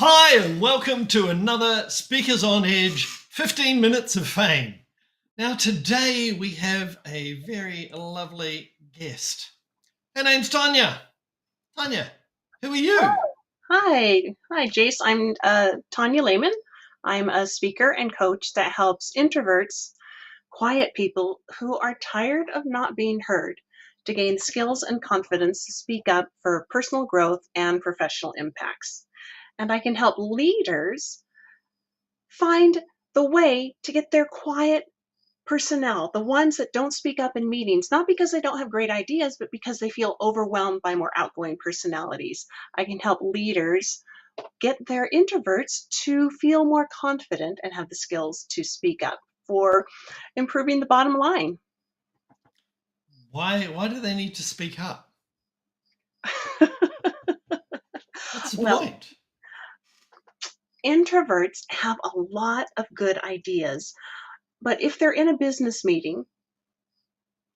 Hi, and welcome to another Speakers on Edge 15 Minutes of Fame. Now, today we have a very lovely guest. Her name's Tonya. Tonya, who are you? Hi, Jace. I'm Tonya Lehman. I'm a speaker and coach that helps introverts, quiet people who are tired of not being heard, to gain skills and confidence to speak up for personal growth and professional impacts. And I can help leaders find the way to get their quiet personnel, the ones that don't speak up in meetings, not because they don't have great ideas, but because they feel overwhelmed by more outgoing personalities. I can help leaders get their introverts to feel more confident and have the skills to speak up for improving the bottom line. Why do they need to speak up? What's the Well, point? introverts have a lot of good ideas, but if they're in a business meeting,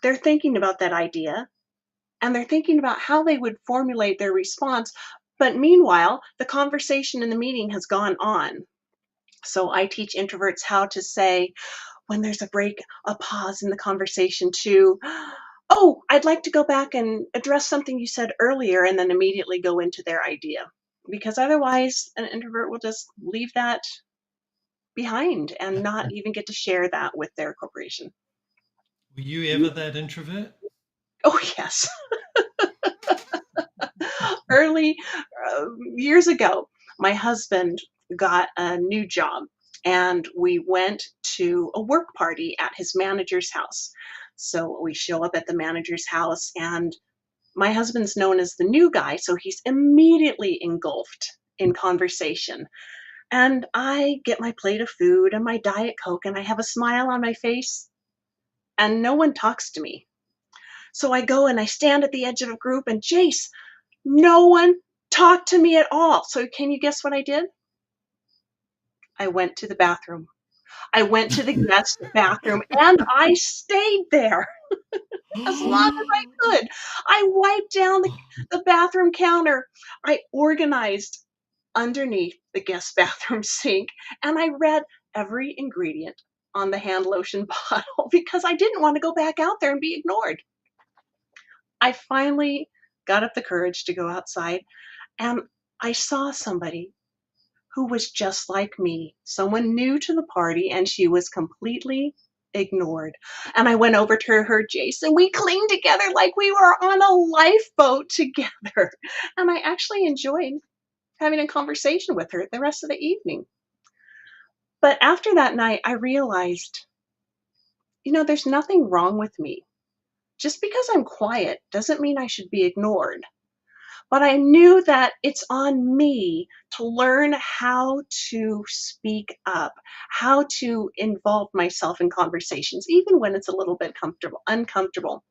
they're thinking about that idea and they're thinking about how they would formulate their response. But meanwhile, the conversation in the meeting has gone on. So I teach introverts how to say, when there's a break, a pause in the conversation, to, oh, I'd like to go back and address something you said earlier, and then immediately go into their idea. Because otherwise, an introvert will just leave that behind and not even get to share that with their corporation. Were you ever that introvert? Oh, yes. Early years ago, my husband got a new job and we went to a work party at his manager's house. So we show up at the manager's house, and my husband's known as the new guy, so he's immediately engulfed in conversation. And I get my plate of food and my Diet Coke, and I have a smile on my face, and no one talks to me. So I go and I stand at the edge of a group, and Jace, no one talked to me at all. So can you guess what I did? I went to the bathroom. I went to the guest bathroom and I stayed there as long as I could. I wiped down the bathroom counter. I organized underneath the guest bathroom sink, and I read every ingredient on the hand lotion bottle because I didn't want to go back out there and be ignored. I finally got up the courage to go outside, and I saw somebody who was just like me, someone new to the party, and she was completely ignored. And I went over to her, Jason. We clinged together like we were on a lifeboat together. And I actually enjoyed having a conversation with her the rest of the evening. But after that night, I realized, there's nothing wrong with me. Just because I'm quiet doesn't mean I should be ignored. But I knew that it's on me to learn how to speak up, how to involve myself in conversations, even when it's a little bit uncomfortable.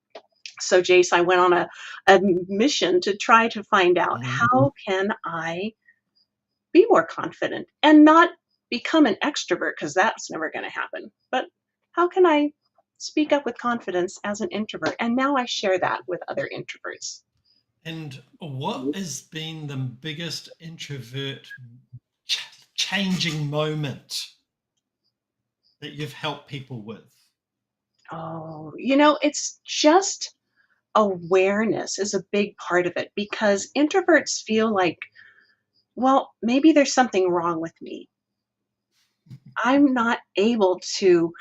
So, Jace, I went on a mission to try to find out, Mhm. how can I be more confident and not become an extrovert, because that's never going to happen. But how can I speak up with confidence as an introvert? And now I share that with other introverts. And what has been the biggest introvert ch- changing moment that you've helped people with? Oh, it's just awareness is a big part of it, because introverts feel like, well, maybe there's something wrong with me. I'm not able to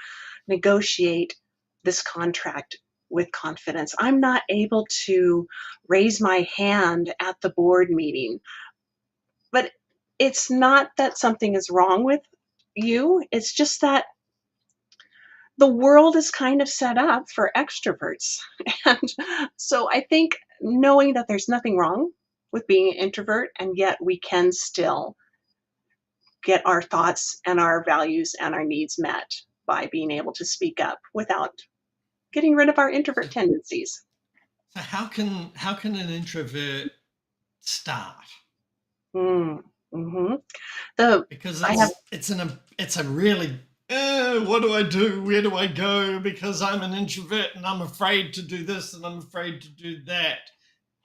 negotiate this contract with confidence. I'm not able to raise my hand at the board meeting. But it's not that something is wrong with you. It's just that the world is kind of set up for extroverts. And so I think knowing that there's nothing wrong with being an introvert, and yet we can still get our thoughts and our values and our needs met by being able to speak up without getting rid of our introvert tendencies. So how can an introvert start? Mm, hmm The Because I have it's a really what do I do? Where do I go? Because I'm an introvert and I'm afraid to do this and I'm afraid to do that.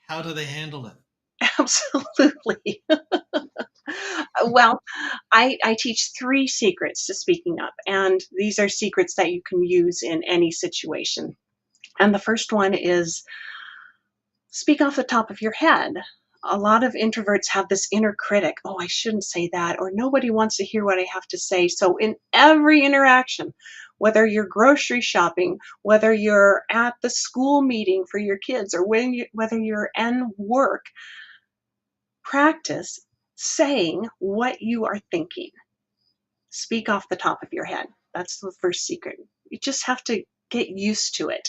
How do they handle it? absolutely. Well, I teach 3 secrets to speaking up, and these are secrets that you can use in any situation. And the first one is speak off the top of your head. A lot of introverts have this inner critic. Oh, I shouldn't say that, or nobody wants to hear what I have to say. So, in every interaction, whether you're grocery shopping, whether you're at the school meeting for your kids, or whether you're in work, practice saying what you are thinking. Speak off the top of your head. That's the first secret. You just have to get used to it.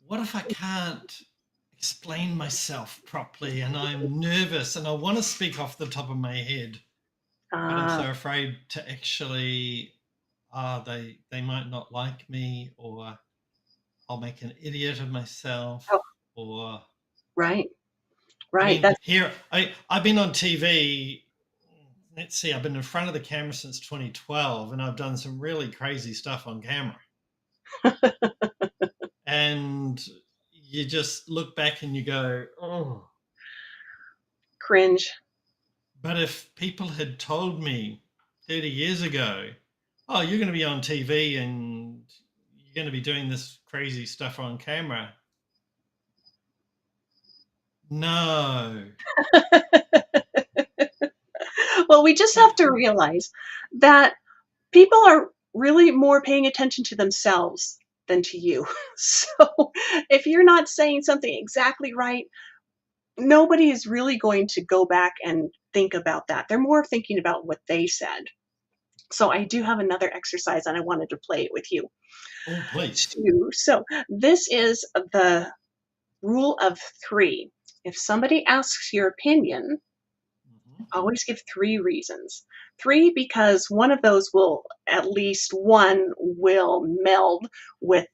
What if I can't explain myself properly and I'm nervous and I want to speak off the top of my head, but I'm Uh, so afraid to actually, they might not like me, or I'll make an idiot of myself, oh, or right, I right. mean, here I've been on TV. Let's see, I've been in front of the camera since 2012, and I've done some really crazy stuff on camera. And you just look back and you go, oh. Cringe. But if people had told me 30 years ago, oh, you're going to be on TV and you're going to be doing this crazy stuff on camera. No. Well, we just So, have to realize that people are really more paying attention to themselves than to you. So if you're not saying something exactly right, nobody is really going to go back and think about that. They're more thinking about what they said. So I do have another exercise and I wanted to play it with you oh, please. too. So this is the rule of 3. If somebody asks your opinion, Mhm. always give 3 reasons. 3 because one of those will, at least one will meld with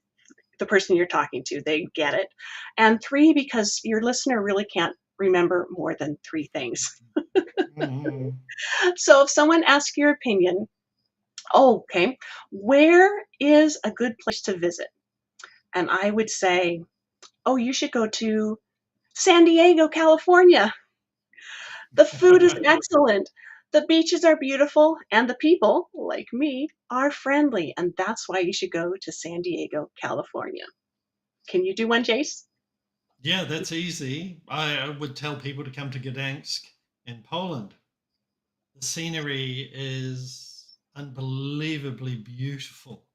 the person you're talking to. They get it. And 3 because your listener really can't remember more than 3 things. Mhm. So if someone asks your opinion, oh, okay, where is a good place to visit? And I would say, oh, you should go to San Diego, California. The food is excellent. The beaches are beautiful, and the people, like me, are friendly. And that's why you should go to San Diego, California. Can you do one, Jace? Yeah, that's easy. I would tell people to come to Gdansk in Poland. The scenery is unbelievably beautiful.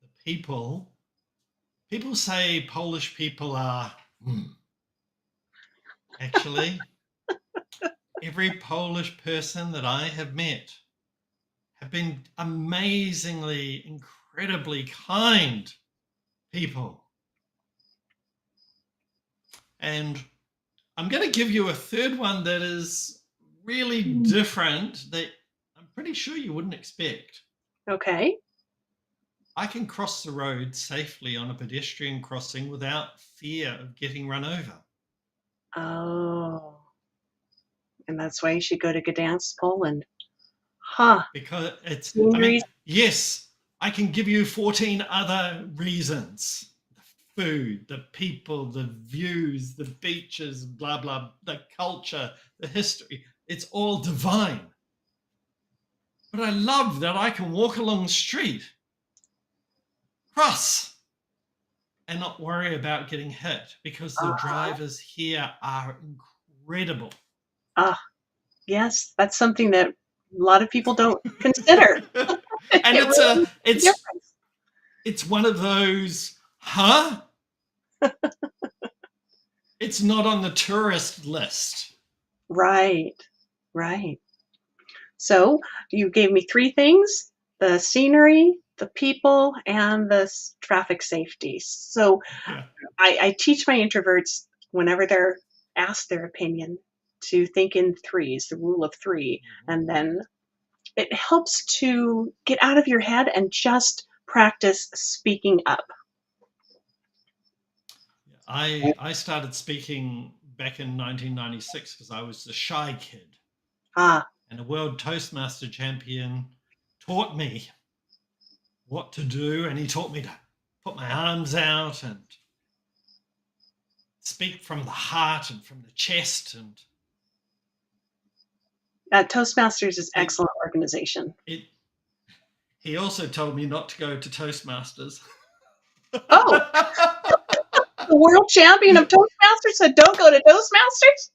The people say Polish people are, actually, every Polish person that I have met have been amazingly, incredibly kind people. And I'm going to give you a third one that is really Mm. different, that I'm pretty sure you wouldn't expect. Okay. I can cross the road safely on a pedestrian crossing without fear of getting run over. Oh, and that's why you should go to Gdansk, Poland. Huh. Because I mean, Sceneries. yes, I can give you 14 other reasons: the food, the people, the views, the beaches, blah, blah, the culture, the history. It's all divine. But I love that I can walk along the street, cross, and not worry about getting hit, because the Uh-huh. drivers here are incredible. Ah, yes, that's something that a lot of people don't consider. And It really makes a difference. it's one of those, huh? It's not on the tourist list. Right, right. So you gave me 3 things: the scenery, the people, and the traffic safety. So Yeah. I teach my introverts whenever they're asked their opinion to think in threes, the rule of 3, Mhm. and then it helps to get out of your head and just practice speaking up. I started speaking back in 1996 because I was the shy kid, Ah, and a world Toastmaster champion taught me what to do, and he taught me to put my arms out and speak from the heart and from the chest. And Toastmasters is it, excellent organization. it, he also told me not to go to Toastmasters. Oh, the world champion of Toastmasters said, "Don't go to Toastmasters."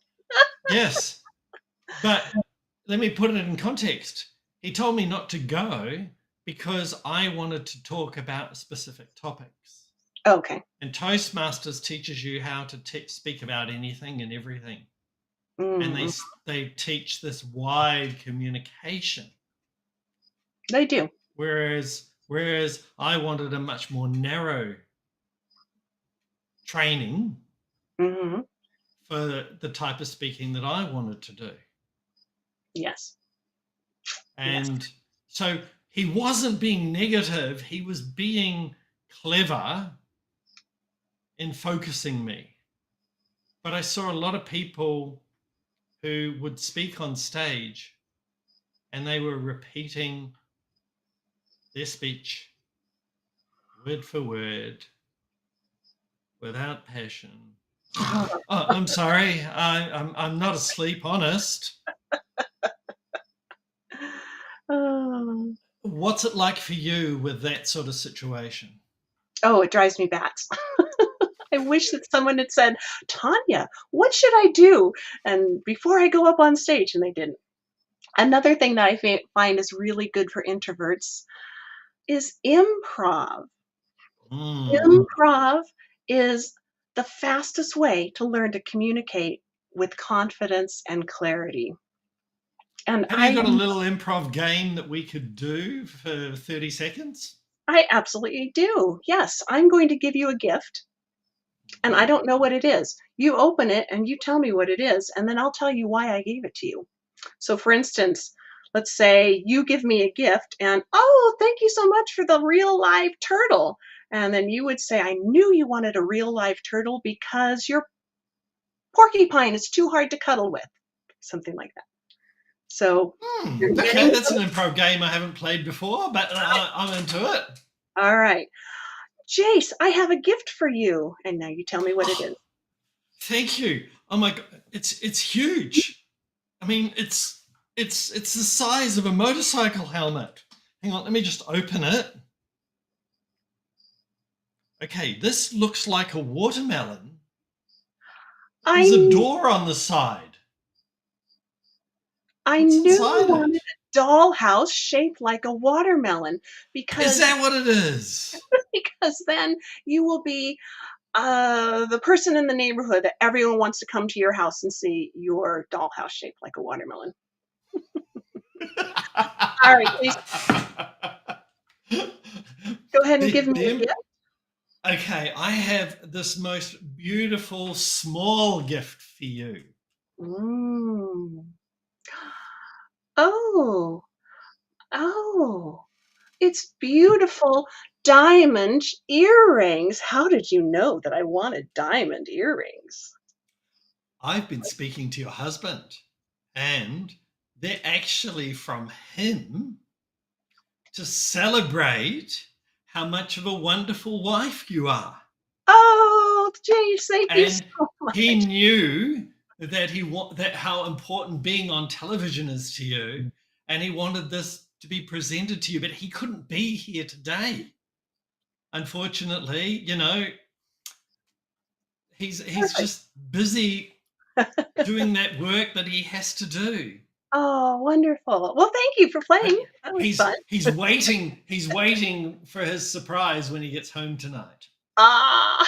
Yes, but let me put it in context. He told me not to go because I wanted to talk about specific topics. Okay. And Toastmasters teaches you how to speak about anything and everything. And Mm, they teach this wide communication. they do. Whereas I wanted a much more narrow training Hmm. for the type of speaking that I wanted to do. Yes. And so he wasn't being negative, he was being clever in focusing me. But I saw a lot of people who would speak on stage and they were repeating their speech word for word without passion. Oh. Oh, I'm sorry. I'm not asleep, honest. Oh. What's it like for you with that sort of situation? Oh, it drives me bats. I wish that someone had said, "Tonya, what should I do?" And before I go up on stage, and they didn't. Another thing that I find is really good for introverts is improv. Mm. Improv is the fastest way to learn to communicate with confidence and clarity. And Have you got a little improv game that we could do for 30 seconds? I absolutely do. Yes, I'm going to give you a gift, and I don't know what it is. You open it and you tell me what it is, and then I'll tell you why I gave it to you. So, for instance, let's say you give me a gift, and oh, thank you so much for the real live turtle. And then you would say, I knew you wanted a real live turtle because your porcupine is too hard to cuddle with. Something like that. So, you're Okay, getting that's an improv game I haven't played before, but I'm into it. all right. Jace, I have a gift for you. And now you tell me what it Oh, is. thank you. Oh my god, it's huge. I mean, it's the size of a motorcycle helmet. Hang on, let me just open it. Okay, this looks like a watermelon. I There's a kn- door on the side. I What's knew you inside wanted it? a dollhouse shaped like a watermelon Is because that what it is? because then you will be the person in the neighborhood that everyone wants to come to your house and see your dollhouse shaped like a watermelon. All right, please go ahead and give me a gift. Okay, I have this most beautiful small gift for you. Mm. Oh, oh, it's beautiful diamond earrings. How did you know that I wanted diamond earrings? I've been speaking to your husband, and they're actually from him to celebrate how much of a wonderful wife you are. Oh, James, thank you And so he much. knew that how important being on television is to you, and he wanted this to be presented to you, but he couldn't be here today. Unfortunately, he's Perfect. just busy doing that work that he has to do. Oh, wonderful. Well, thank you for But playing. That was fun. he's waiting for his surprise when he gets home tonight. Ah.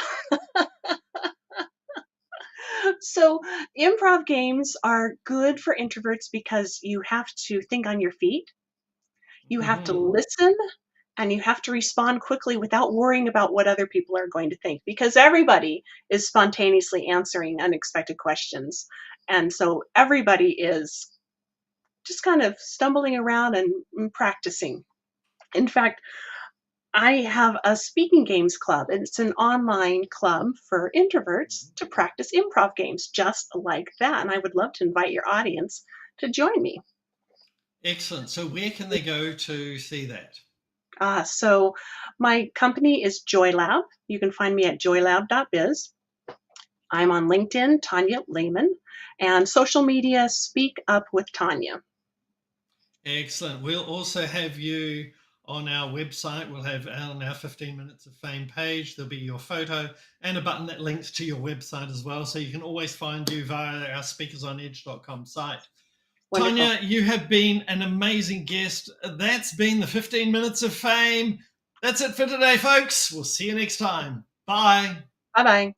So, improv games are good for introverts because you have to think on your feet, you have to Hmm. listen, and you have to respond quickly without worrying about what other people are going to think because everybody is spontaneously answering unexpected questions. And so everybody is just kind of stumbling around and practicing. In fact, I have a speaking games club, and it's an online club for introverts to practice improv games just like that. And I would love to invite your audience to join me. Excellent. So where can they go to see that? So my company is JoyLab. You can find me at joylab.biz. I'm on LinkedIn, Tonya Lehman, and social media, Speak Up with Tonya. Excellent. We'll also have you on our website. We'll have on our 15 Minutes of Fame page. There'll be your photo and a button that links to your website as well. So you can always find you via our speakersonedge.com site. Wonderful. Tonya, you have been an amazing guest. That's been the 15 Minutes of Fame. That's it for today, folks. We'll see you next time. Bye. Bye-bye.